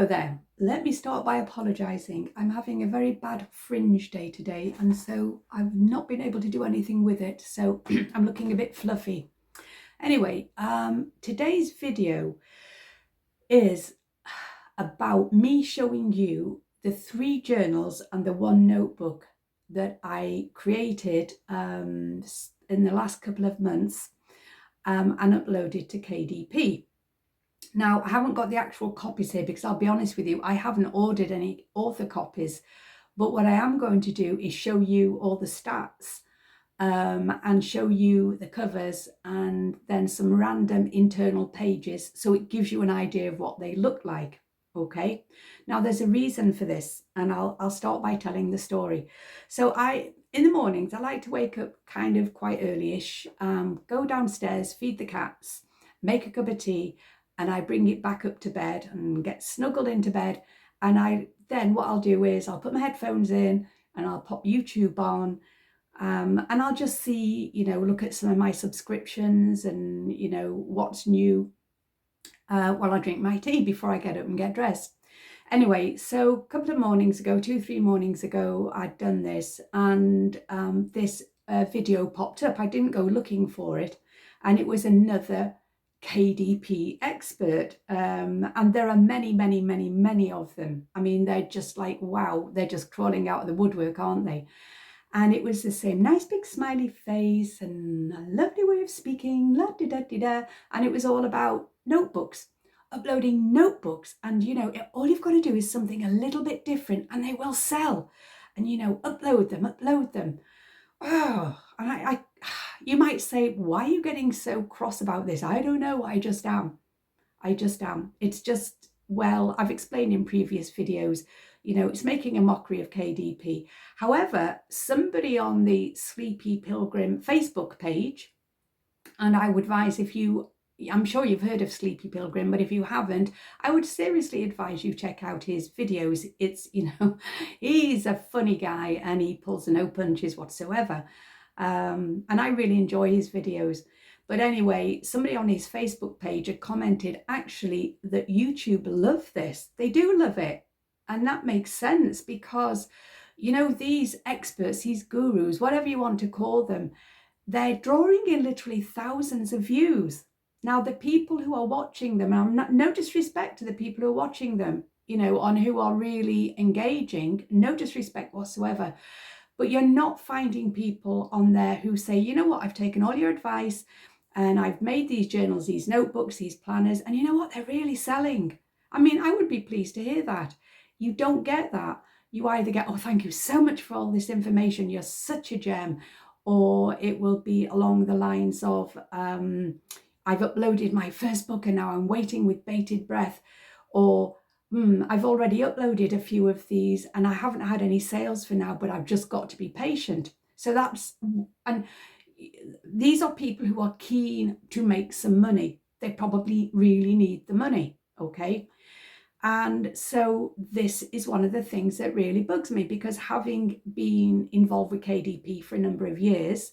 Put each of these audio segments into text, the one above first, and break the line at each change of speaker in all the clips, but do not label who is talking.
Hello there. Let me start by apologising. I'm having a very bad fringe day today, and so I've not been able to do anything with it, so I'm looking a bit fluffy. Anyway, today's video is about me showing you the 3 journals and the 1 notebook that I created in the last couple of months and uploaded to KDP. Now, I haven't got the actual copies here because I'll be honest with you, I haven't ordered any author copies. But what I am going to do is show you all the stats and show you the covers and then some random internal pages, so it gives you an idea of what they look like. Okay, now there's a reason for this, and I'll start by telling the story. So in the mornings, I like to wake up kind of quite early-ish, go downstairs, feed the cats, make a cup of tea, and I bring it back up to bed and get snuggled into bed. And then what I'll do is I'll put my headphones in and I'll pop YouTube on, and I'll just see, look at some of my subscriptions and, what's new while I drink my tea before I get up and get dressed. Anyway, so a couple of mornings ago, 2-3 mornings ago, I'd done this, and this video popped up. I didn't go looking for it, and it was another KDP expert, and there are many of them. I mean, they're just like, wow, they're just crawling out of the woodwork, aren't they? And it was the same nice big smiley face and a lovely way of speaking, la di da di da, and it was all about notebooks, uploading notebooks. And all you've got to do is something a little bit different and they will sell. And upload them. Oh, and you might say, why are you getting so cross about this? I don't know. I just am. It's just, well, I've explained in previous videos, it's making a mockery of KDP. However, somebody on the Sleepy Pilgrim Facebook page, and I would advise, I'm sure you've heard of Sleepy Pilgrim, but if you haven't, I would seriously advise you check out his videos. It's, he's a funny guy and he pulls no punches whatsoever. And I really enjoy his videos. But anyway, somebody on his Facebook page had commented actually that YouTube love this. They do love it. And that makes sense because, these experts, these gurus, whatever you want to call them, they're drawing in literally thousands of views. Now, the people who are watching them, no disrespect to the people who are watching them, on who are really engaging, no disrespect whatsoever. But you're not finding people on there who say, you know what, I've taken all your advice and I've made these journals, these notebooks, these planners, and you know what, they're really selling. I mean, I would be pleased to hear that. You don't get that. You either get, oh, thank you so much for all this information, you're such a gem, or it will be along the lines of, I've uploaded my first book and now I'm waiting with bated breath, or I've already uploaded a few of these and I haven't had any sales for now, but I've just got to be patient. So and these are people who are keen to make some money. They probably really need the money, okay? And so this is one of the things that really bugs me, because having been involved with KDP for a number of years,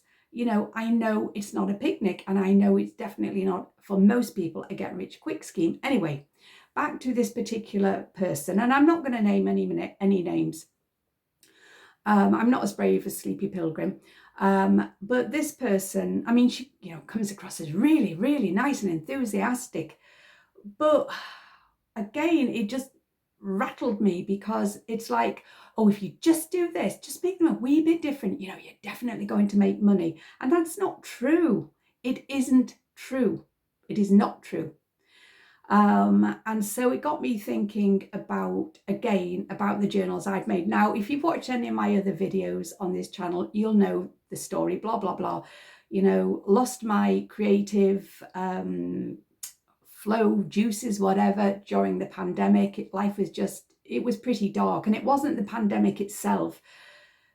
I know it's not a picnic, and I know it's definitely not, for most people, a get-rich-quick scheme. Anyway, back to this particular person, and I'm not going to name any names. I'm not as brave as Sleepy Pilgrim, but this person, I mean, she comes across as really, really nice and enthusiastic, but again, it just rattled me, because it's like, oh, if you just do this, just make them a wee bit different, you're definitely going to make money. And that's not true. It isn't true. It is not true. And so it got me thinking about the journals I've made. Now, if you've watched any of my other videos on this channel, you'll know the story, blah, blah, blah. Lost my creative flow, juices, whatever, during the pandemic. Life was it was pretty dark. And it wasn't the pandemic itself.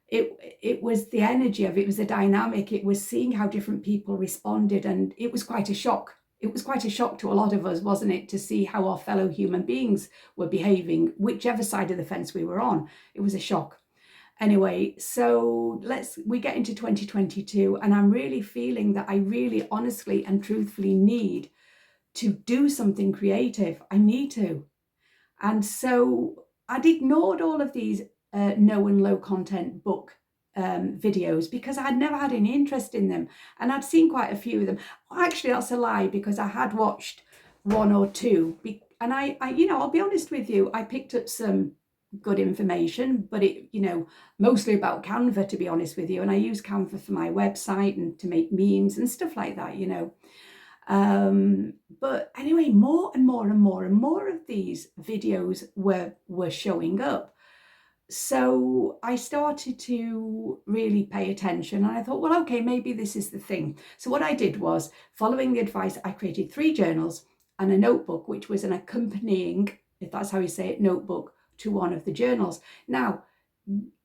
It was the energy of it. It was the dynamic. It was seeing how different people responded. And it was quite a shock. It was quite a shock to a lot of us, wasn't it, to see how our fellow human beings were behaving, whichever side of the fence we were on. It was a shock. Anyway, so we get into 2022, and I'm really feeling that I really honestly and truthfully need to do something creative. I need to. And so I'd ignored all of these no and low content book videos because I'd never had any interest in them, and I'd seen quite a few of them. Actually, that's a lie, because I had watched one or two, and I I'll be honest with you, I picked up some good information, but it, mostly about Canva, to be honest with you, and I use Canva for my website and to make memes and stuff like that, but anyway, more and more and more and more of these videos were showing up. So I started to really pay attention, and I thought, well, okay, maybe this is the thing. So what I did was, following the advice, I created 3 journals and a notebook, which was an accompanying, if that's how you say it, notebook to one of the journals. Now,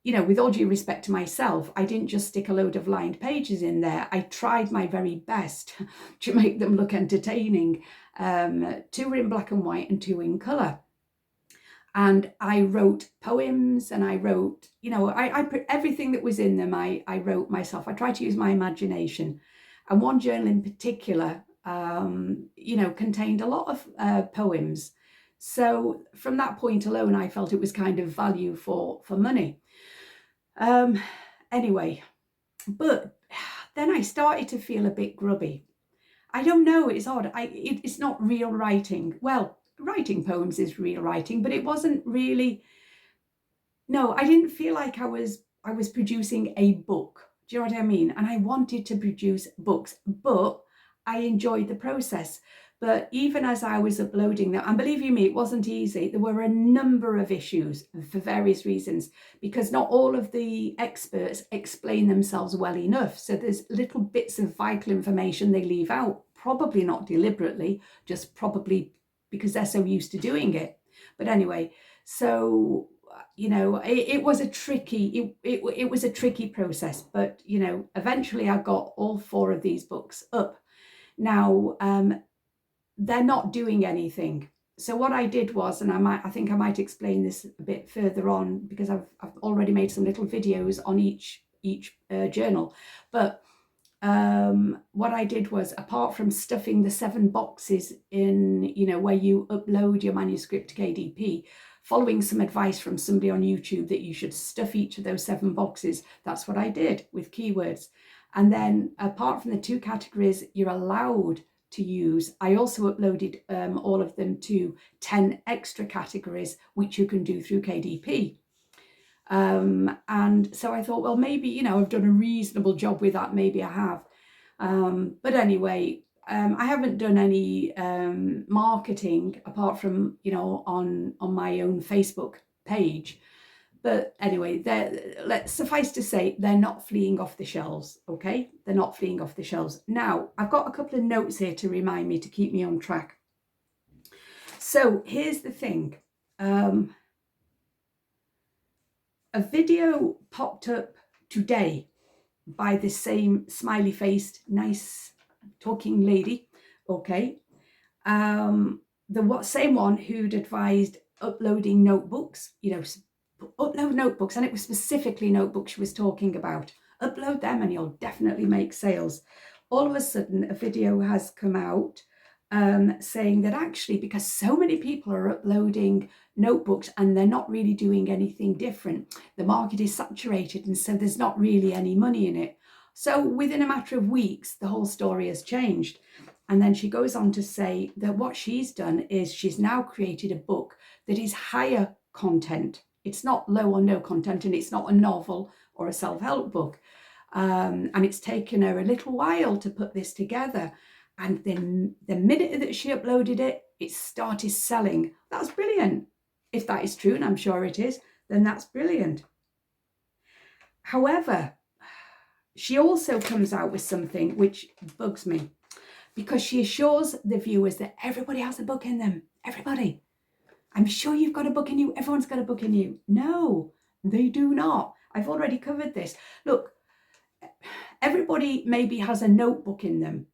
with all due respect to myself, I didn't just stick a load of lined pages in there. I tried my very best to make them look entertaining. 2 were in black and white and 2 in colour. And I wrote poems, and I wrote, everything that was in them, I wrote myself. I tried to use my imagination. And one journal in particular, contained a lot of poems. So from that point alone, I felt it was kind of value for money. Anyway, but then I started to feel a bit grubby. I don't know, it's odd. It's not real writing. Well, writing poems is real writing, but it wasn't really. No, I didn't feel like I was producing a book. Do you know what I mean? And I wanted to produce books, but I enjoyed the process. But even as I was uploading them, and believe you me, it wasn't easy. There were a number of issues for various reasons, because not all of the experts explain themselves well enough. So there's little bits of vital information they leave out, probably not deliberately, just probably because they're so used to doing it. But anyway, so it was a tricky it was a tricky process, but eventually I got all 4 of these books up. Now they're not doing anything. So what I did was, and I think I might explain this a bit further on, because I've already made some little videos on each journal, but what I did was, apart from stuffing the 7 boxes in, where you upload your manuscript to KDP, following some advice from somebody on YouTube that you should stuff each of those 7 boxes, that's what I did with keywords. And then, apart from the 2 categories you're allowed to use, I also uploaded all of them to 10 extra categories, which you can do through KDP. And so I thought, well, maybe, I've done a reasonable job with that. Maybe I have. But anyway, I haven't done any marketing apart from, on my own Facebook page. But anyway, let's suffice to say, they're not fleeing off the shelves, okay? They're not fleeing off the shelves. Now, I've got a couple of notes here to remind me, to keep me on track. So here's the thing. A video popped up today by the same smiley-faced, nice talking lady, okay? The same one who'd advised uploading notebooks, upload notebooks, and it was specifically notebooks she was talking about. Upload them and you'll definitely make sales. All of a sudden, a video has come out saying that actually, because so many people are uploading notebooks and they're not really doing anything different, the market is saturated, and so there's not really any money in it. So within a matter of weeks, the whole story has changed. And then she goes on to say that what she's done is she's now created a book that is higher content. It's not low or no content, and it's not a novel or a self-help book. And it's taken her a little while to put this together. And then the minute that she uploaded it, it started selling. That's brilliant. If that is true, and I'm sure it is, then that's brilliant. However, she also comes out with something which bugs me, because she assures the viewers that everybody has a book in them. Everybody. I'm sure you've got a book in you. Everyone's got a book in you. No, they do not. I've already covered this. Look, everybody maybe has a notebook in them,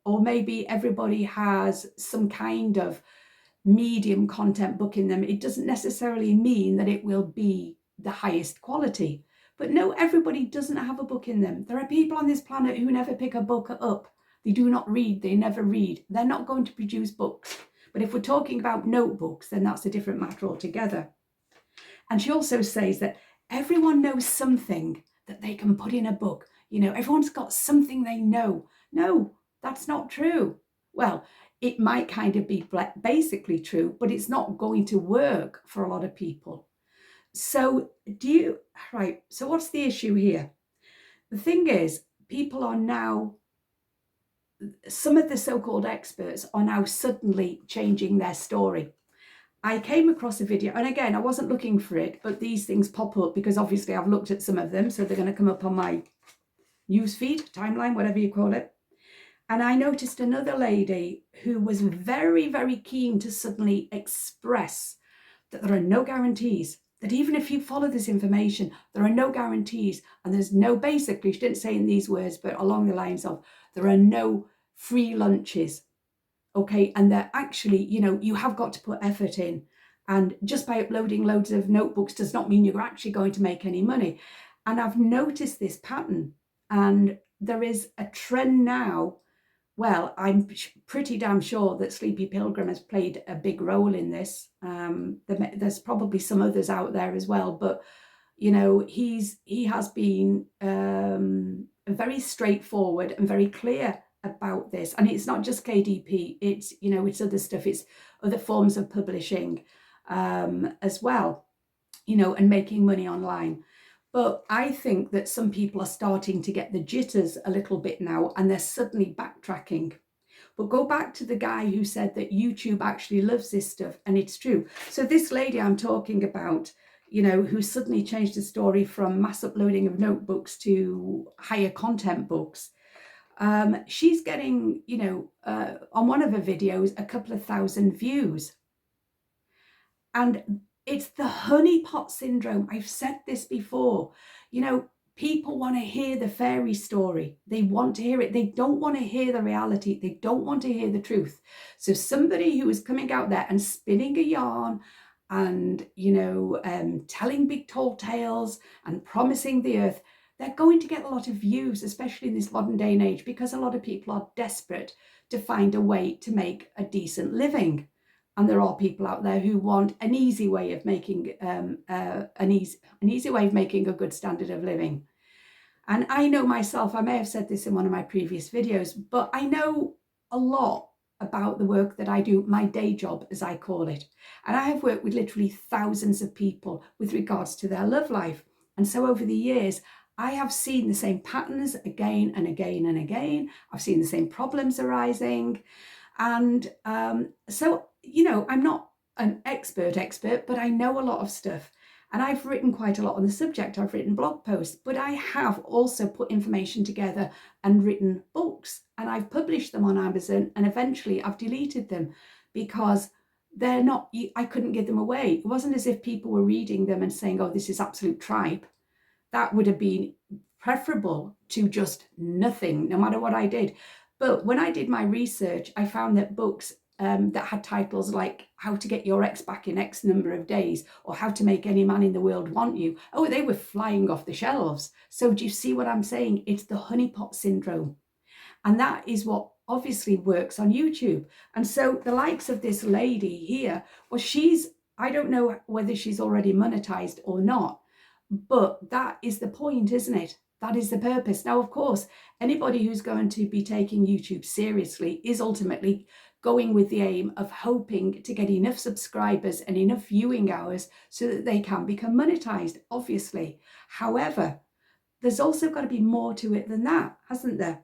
or maybe everybody has some kind of medium content book in them. It doesn't necessarily mean that it will be the highest quality. But no, everybody doesn't have a book in them. There are people on this planet who never pick a book up. They do not read. They never read. They're not going to produce books. But if we're talking about notebooks, then that's a different matter altogether. And she also says that everyone knows something that they can put in a book. You know, everyone's got something they know. No, that's not true. Well, it might kind of be basically true, but it's not going to work for a lot of people. So so what's the issue here? The thing is, people are now, some of the so-called experts are now suddenly changing their story. I came across a video, and again, I wasn't looking for it, but these things pop up because obviously I've looked at some of them, so they're going to come up on my newsfeed, timeline, whatever you call it. And I noticed another lady who was very, very keen to suddenly express that there are no guarantees, that even if you follow this information, there are no guarantees. And there's no, basically, she didn't say in these words, but along the lines of, there are no free lunches. Okay, and that actually, you know, you have got to put effort in. And just by uploading loads of notebooks does not mean you're actually going to make any money. And I've noticed this pattern, and there is a trend now. Well, I'm pretty damn sure that Sleepy Pilgrim has played a big role in this. There's probably some others out there as well, but you know, he has been very straightforward and very clear about this. And it's not just KDP, it's, you know, it's other stuff, it's other forms of publishing as well, you know, and making money online. But I think that some people are starting to get the jitters a little bit now, and they're suddenly backtracking. But go back to the guy who said that YouTube actually loves this stuff, and it's true. So this lady I'm talking about, you know, who suddenly changed the story from mass uploading of notebooks to higher content books, she's getting, you know, on one of her videos, a couple of thousand views. And it's the honeypot syndrome. I've said this before. You know, people want to hear the fairy story. They want to hear it. They don't want to hear the reality. They don't want to hear the truth. So somebody who is coming out there and spinning a yarn and, you know, telling big tall tales and promising the earth, they're going to get a lot of views, especially in this modern day and age, because a lot of people are desperate to find a way to make a decent living. And there are people out there who want an easy way of making an easy way of making a good standard of living. And I know myself, I may have said this in one of my previous videos, but I know a lot about the work that I do, my day job, as I call it. And I have worked with literally thousands of people with regards to their love life. And so over the years, I have seen the same patterns again and again and again. I've seen the same problems arising. And so, you know, I'm not an expert, but I know a lot of stuff. And I've written quite a lot on the subject. I've written blog posts, but I have also put information together and written books. And I've published them on Amazon, and eventually I've deleted them because they're not, I couldn't give them away. It wasn't as if people were reading them and saying, oh, this is absolute tripe. That would have been preferable to just nothing, no matter what I did. But when I did my research, I found that books that had titles like How to Get Your Ex Back in X Number of Days or How to Make Any Man in the World Want You, oh, they were flying off the shelves. So do you see what I'm saying? It's the honeypot syndrome. And that is what obviously works on YouTube. And so the likes of this lady here, well, I don't know whether she's already monetized or not, but that is the point, isn't it? That is the purpose. Now, of course, anybody who's going to be taking YouTube seriously is ultimately going with the aim of hoping to get enough subscribers and enough viewing hours so that they can become monetized, obviously. However, there's also got to be more to it than that, hasn't there?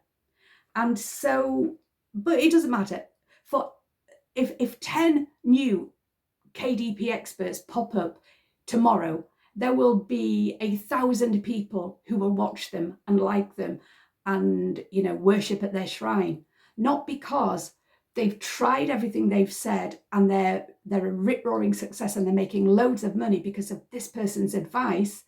And so, but it doesn't matter. For if 10 new KDP experts pop up tomorrow, there will be 1,000 people who will watch them and like them and, you know, worship at their shrine. Not because they've tried everything they've said and they're a rip-roaring success and they're making loads of money because of this person's advice.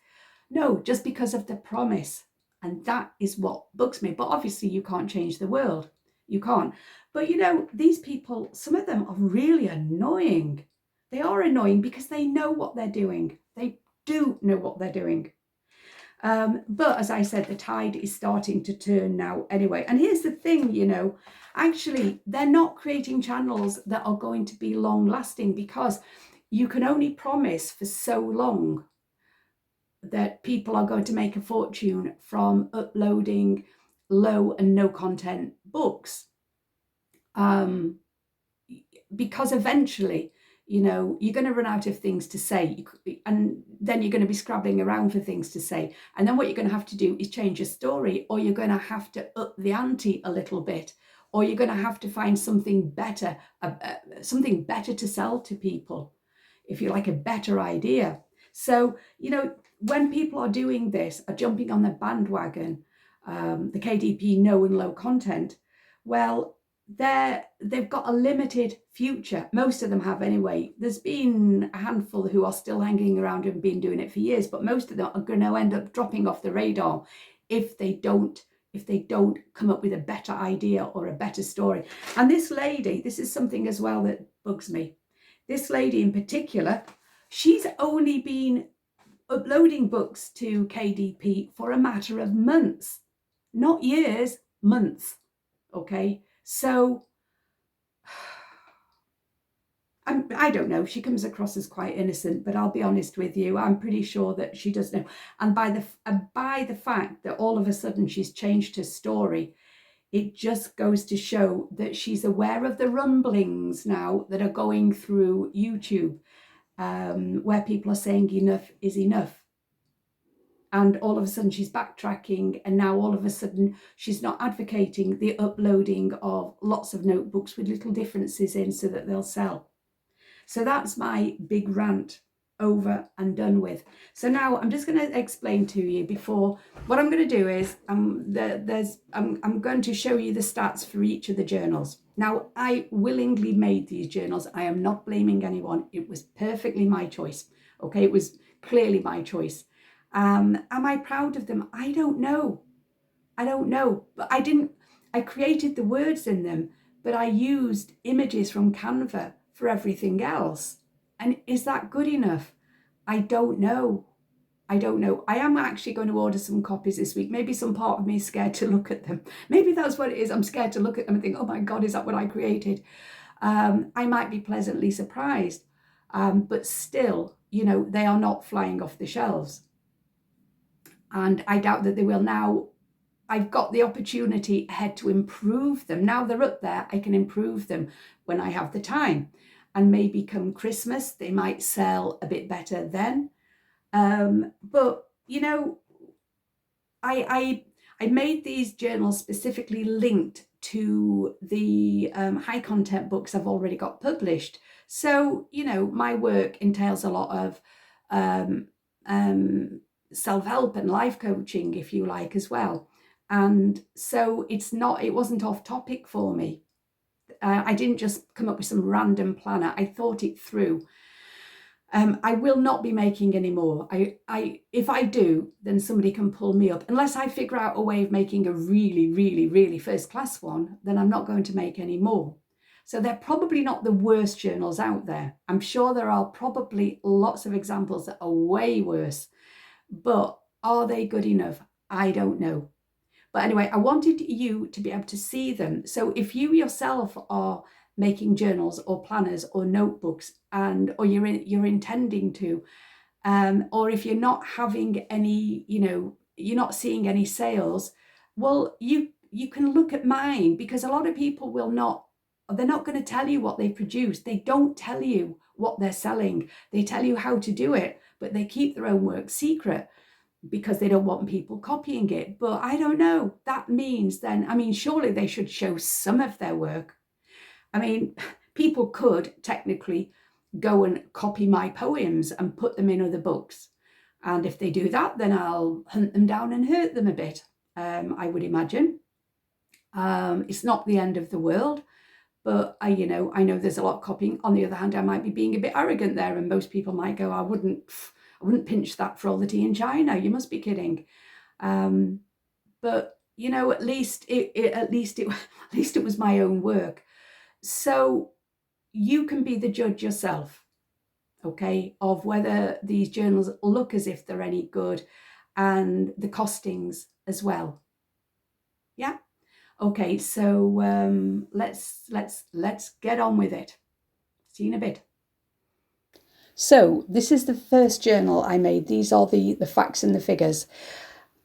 No, just because of the promise. And that is what bugs me. But obviously you can't change the world. You can't. But, you know, these people, some of them are really annoying. They are annoying because they know what they're doing. They do know what they're doing. But as I said, the tide is starting to turn now anyway. And here's the thing, you know, actually, they're not creating channels that are going to be long lasting, because you can only promise for so long that people are going to make a fortune from uploading low and no content books. Because eventually, you know, you're going to run out of things to say, and then you're going to be scrabbling around for things to say. And then what you're going to have to do is change your story, or you're going to have to up the ante a little bit, or you're going to have to find something better to sell to people, if you like, a better idea. So, you know, when people are doing this, are jumping on the bandwagon, the KDP no and low content, well, they've got a limited future. Most of them have anyway. There's been a handful who are still hanging around and been doing it for years, but most of them are going to end up dropping off the radar if they don't come up with a better idea or a better story. And this lady, this is something as well that bugs me. This lady in particular, she's only been uploading books to KDP for a matter of months, not years, months. Okay, so I don't know. She comes across as quite innocent, but I'll be honest with you, I'm pretty sure that she does know. And by the fact that all of a sudden she's changed her story, it just goes to show that she's aware of the rumblings now that are going through YouTube, where people are saying enough is enough. And all of a sudden she's backtracking, and now all of a sudden she's not advocating the uploading of lots of notebooks with little differences in so that they'll sell. So that's my big rant over and done with. So now I'm just going to explain to you before, what I'm going to do is I'm going to show you the stats for each of the journals. Now, I willingly made these journals. I am not blaming anyone. It was perfectly my choice. Okay, it was clearly my choice. Am I proud of them? I don't know. But I created the words in them, but I used images from Canva for everything else. And is that good enough? I don't know. I am actually going to order some copies this week. Maybe some part of me is scared to look at them. Maybe that's what it is. I'm scared to look at them and think, oh my God, is that what I created? I might be pleasantly surprised. But still, you know, they are not flying off the shelves. And I doubt that they will now. I've got the opportunity ahead to improve them. Now they're up there, I can improve them when I have the time. And maybe come Christmas, they might sell a bit better then. But, you know, I made these journals specifically linked to the high content books I've already got published. So, you know, my work entails a lot of self-help and life coaching, if you like, as well. And so it wasn't off topic for me. I didn't just come up with some random planner. I thought it through. I will not be making any more. If I do, then somebody can pull me up. Unless I figure out a way of making a really, really, really first class one, then I'm not going to make any more. So they're probably not the worst journals out there. I'm sure there are probably lots of examples that are way worse. But are they good enough? I don't know. But anyway, I wanted you to be able to see them. So if you yourself are making journals or planners or notebooks, or you're intending to, or if you're not having any, you know, you're not seeing any sales, well, you can look at mine, because a lot of people they're not going to tell you what they produce. They don't tell you what they're selling. They tell you how to do it, but they keep their own work secret, because they don't want people copying it. But I don't know. That means then, I mean, surely they should show some of their work. I mean, people could technically go and copy my poems and put them in other books. And if they do that, then I'll hunt them down and hurt them a bit, I would imagine. It's not the end of the world. But I know there's a lot of copying. On the other hand, I might be being a bit arrogant there, and most people might go, I wouldn't pinch that for all the tea in China. You must be kidding. But you know, at least it was my own work. So you can be the judge yourself, okay, of whether these journals look as if they're any good. and the costings as well. Yeah. Okay, so let's get on with it. See you in a bit. So this is the first journal I made. These are the facts and the figures.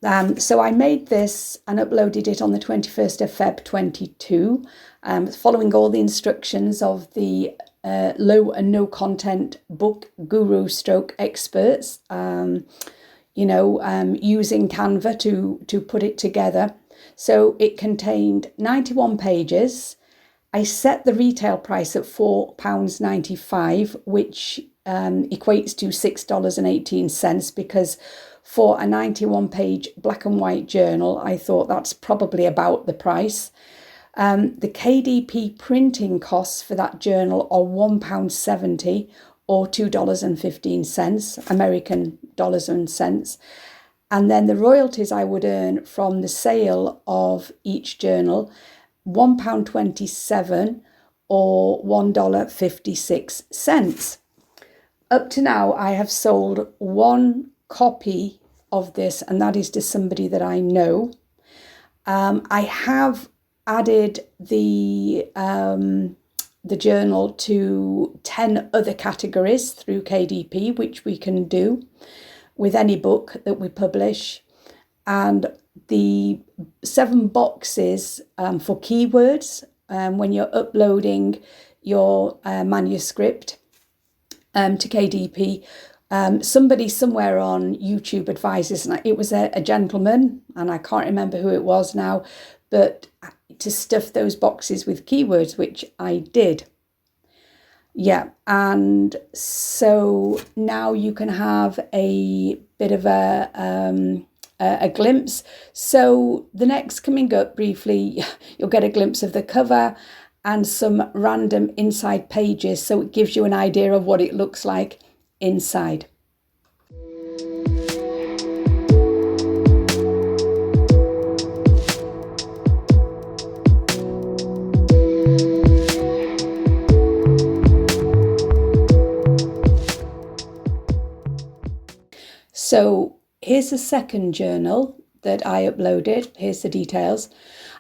So I made this and uploaded it on the 21st of Feb 22, following all the instructions of the low and no content book guru stroke experts, using Canva to put it together. So it contained 91 pages. I set the retail price at £4.95, which equates to $6.18, because for a 91-page black and white journal, I thought that's probably about the price. The KDP printing costs for that journal are £1.70 or $2.15, American dollars and cents. And then the royalties I would earn from the sale of each journal, £1.27 or $1.56. Up to now, I have sold one copy of this, and that is to somebody that I know. I have added the journal to 10 other categories through KDP, which we can do with any book that we publish, and the 7 boxes for keywords when you're uploading your manuscript to KDP. Somebody somewhere on YouTube advises, and it was a gentleman, and I can't remember who it was now, but to stuff those boxes with keywords, which I did. Yeah, and so now you can have a bit of a glimpse. So the next coming up briefly, you'll get a glimpse of the cover and some random inside pages, so it gives you an idea of what it looks like inside. So here's the second journal that I uploaded. Here's the details.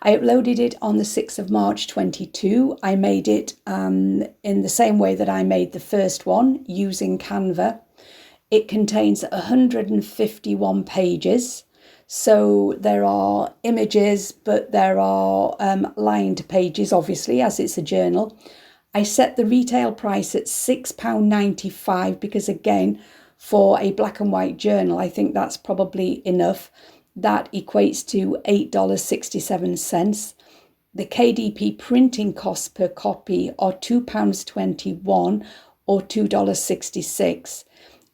I uploaded it on the 6th of March 22. I made it in the same way that I made the first one, using Canva. It contains 151 pages. So there are images, but there are lined pages, obviously, as it's a journal. I set the retail price at £6.95 because, again, for a black and white journal, I think that's probably enough. That equates to $8.67. The KDP printing costs per copy are £2.21 or $2.66.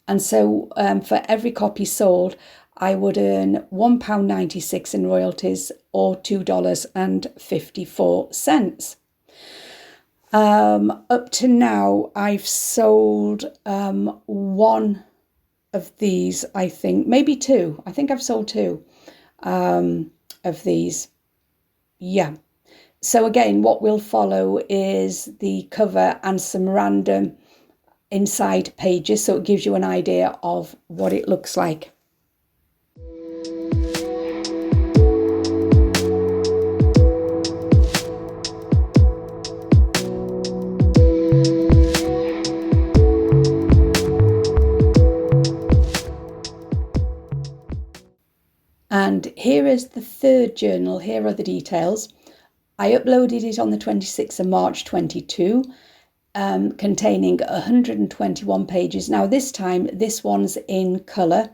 And so for every copy sold, I would earn £1.96 in royalties or $2.54. Up to now, I've sold one of these, I think, maybe 2. I think I've sold 2 of these. Yeah. So again, what will follow is the cover and some random inside pages, so it gives you an idea of what it looks like. And here is the third journal. Here are the details. I uploaded it on the 26th of March 22, containing 121 pages. Now this time, this one's in colour.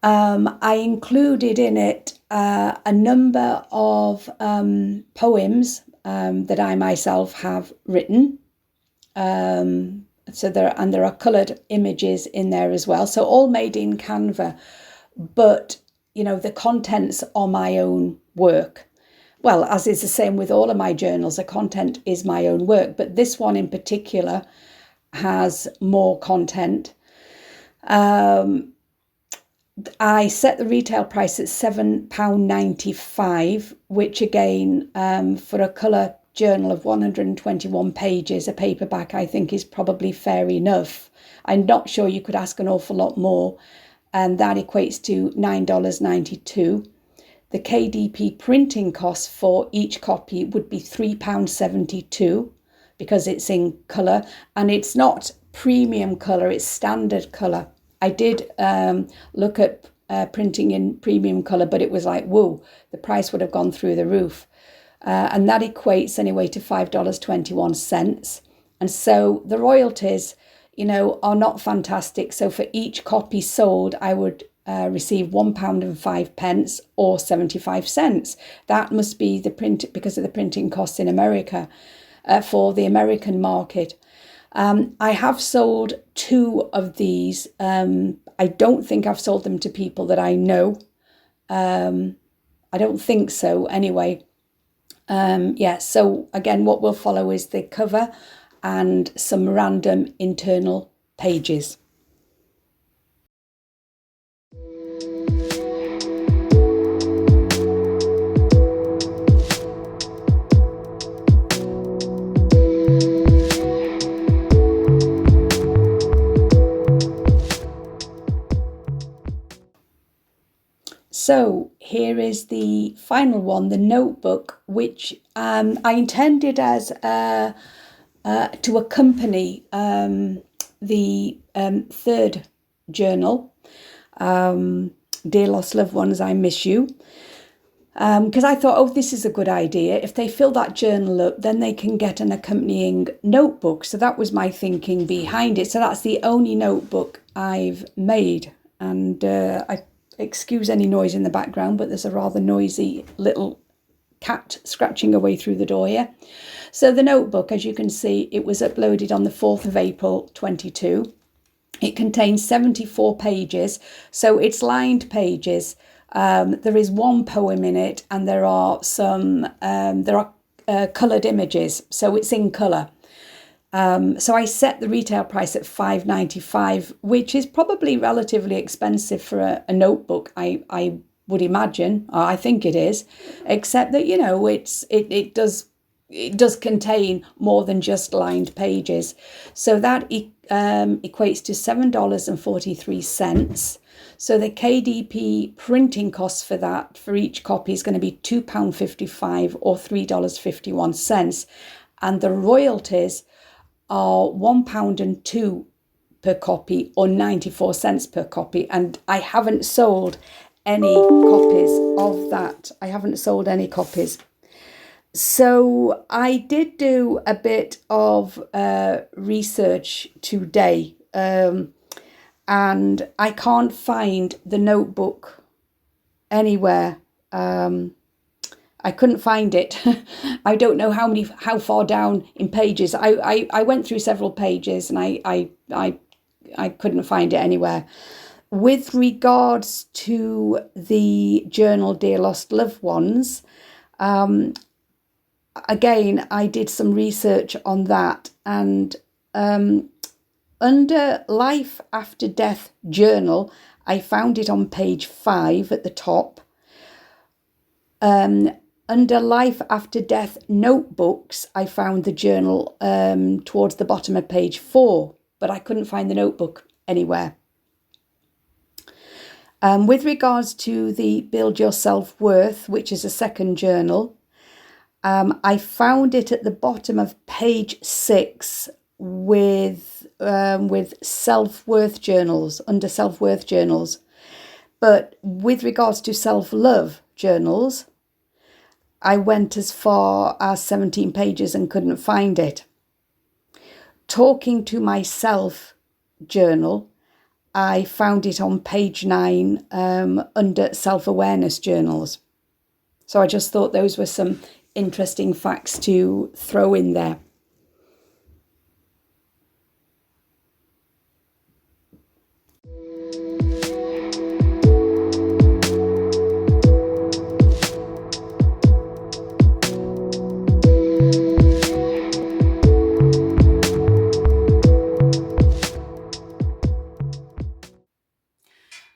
I included in it a number of poems that I myself have written. So there are coloured images in there as well. So all made in Canva, but you know, the contents are my own work. Well, as is the same with all of my journals, the content is my own work, but this one in particular has more content. I set the retail price at £7.95, which again, for a colour journal of 121 pages, a paperback, I think is probably fair enough. I'm not sure you could ask an awful lot more. and that equates to $9.92. The KDP printing cost for each copy would be £3.72 because it's in colour, and it's not premium colour, it's standard colour. I did look at printing in premium colour, but it was like, whoa, the price would have gone through the roof. And that equates anyway to $5.21. And so the royalties, are not fantastic. So for each copy sold, I would receive £1.05 or 75 cents. That must be the print because of the printing costs in America for the American market. I have sold 2 of these. I don't think I've sold them to people that I know. I don't think so anyway. So again, what will follow is the cover and some random internal pages. So here is the final one, the notebook, which I intended as to accompany the third journal, Dear Lost Loved Ones, I Miss You, because I thought, this is a good idea. If they fill that journal up, then they can get an accompanying notebook. So that was my thinking behind it. So that's the only notebook I've made, and I excuse any noise in the background, but there's a rather noisy little cat scratching away through the door here. So the notebook, as you can see, it was uploaded on the 4th of April 22. It contains 74 pages, so it's lined pages. There is one poem in it, and there are some coloured images, so it's in colour. So I set the retail price at $5.95, which is probably relatively expensive for a notebook, I would imagine. I think it is, except that it does contain more than just lined pages. So that equates to $7.43. So the KDP printing costs for that for each copy is going to be £2.55 or $3.51, and the royalties are £1.02 per copy or 94 cents per copy. And I haven't sold any copies of that. I haven't sold any copies. So I did do a bit of research today, and I can't find the notebook anywhere. I couldn't find it. I don't know how far down in pages. I went through several pages, and I couldn't find it anywhere. With regards to the journal Dear Lost Loved Ones, again, I did some research on that, and under Life After Death Journal, I found it on page 5 at the top. Under Life After Death Notebooks, I found the journal towards the bottom of page 4, but I couldn't find the notebook anywhere. With regards to the Build Your Self-Worth, which is a second journal, I found it at the bottom of page 6 with self-worth journals, under self-worth journals. But with regards to self-love journals, I went as far as 17 pages and couldn't find it. Talking to Myself journal, I found it on page 9 under self-awareness journals. So I just thought those were some interesting facts to throw in there.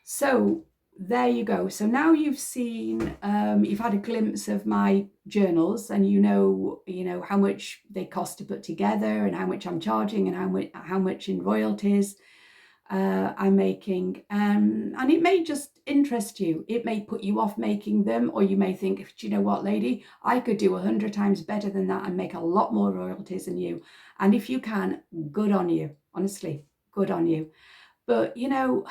So there you go. So now you've seen, you've had a glimpse of my journals, and you know how much they cost to put together, and how much I'm charging, and how much in royalties. I'm making, and it may just interest you. It may put you off making them, or you may think, do you know what, lady, I could do 100 times better than that and make a lot more royalties than you. And if you can, good on you, honestly, good on you. But you know,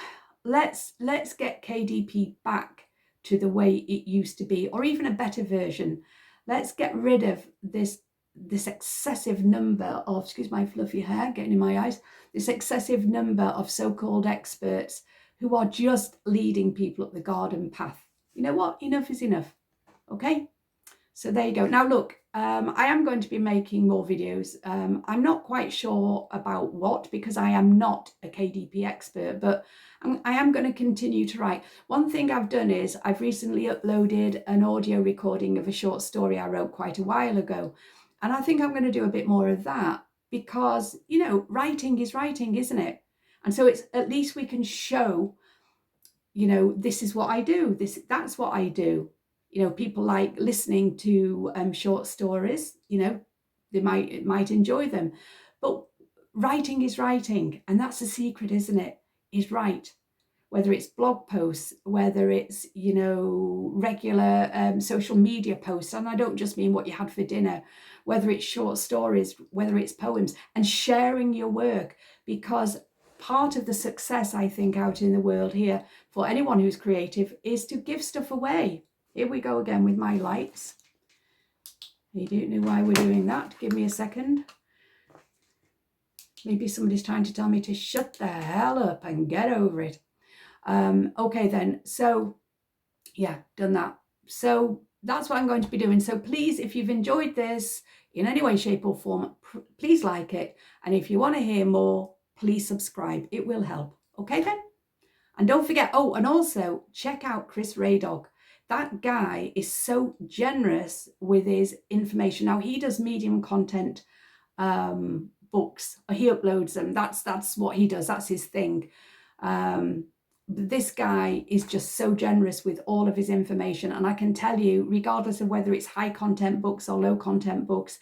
let's get KDP back to the way it used to be, or even a better version. Let's get rid of this excessive number of, excuse my fluffy hair getting in my eyes, this excessive number of so-called experts who are just leading people up the garden path. You know what? Enough is enough. Okay? So there you go. Now look, I am going to be making more videos. I'm not quite sure about what, because I am not a KDP expert, but I am going to continue to write. One thing I've done is I've recently uploaded an audio recording of a short story I wrote quite a while ago. And I think I'm going to do a bit more of that, because, you know, writing is writing, isn't it? And so it's, at least we can show, you know, this is what I do. That's what I do. You know, people like listening to short stories, you know, they might enjoy them. But writing is writing. And that's the secret, isn't it? Is write. Whether it's blog posts, whether it's, you know, regular social media posts. And I don't just mean what you had for dinner. Whether it's short stories, whether it's poems, and sharing your work. Because part of the success, I think, out in the world here for anyone who's creative is to give stuff away. Here we go again with my lights. You don't know why we're doing that. Give me a second. Maybe somebody's trying to tell me to shut the hell up and get over it. Okay then, so yeah, done that. So that's what I'm going to be doing. So please, if you've enjoyed this in any way, shape or form, please like it. And if you want to hear more, please subscribe. It will help. Okay then? And don't forget, oh, and also check out Chris Radog. That guy is so generous with his information. Now, he does medium content books. He uploads them. That's what he does. That's his thing. This guy is just so generous with all of his information. And I can tell you, regardless of whether it's high content books or low content books,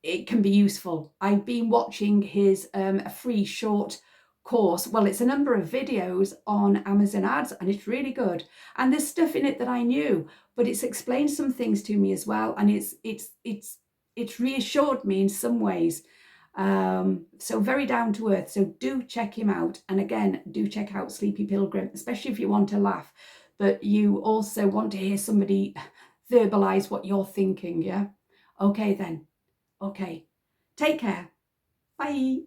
it can be useful. I've been watching his a free short course. Well, it's a number of videos on Amazon ads, and it's really good. And there's stuff in it that I knew, but it's explained some things to me as well. And it's reassured me in some ways. So very down to earth. So do check him out. And again, do check out Sleepy Pilgrim, especially if you want to laugh, but you also want to hear somebody verbalize what you're thinking. Yeah. Okay then. Okay. Take care. Bye.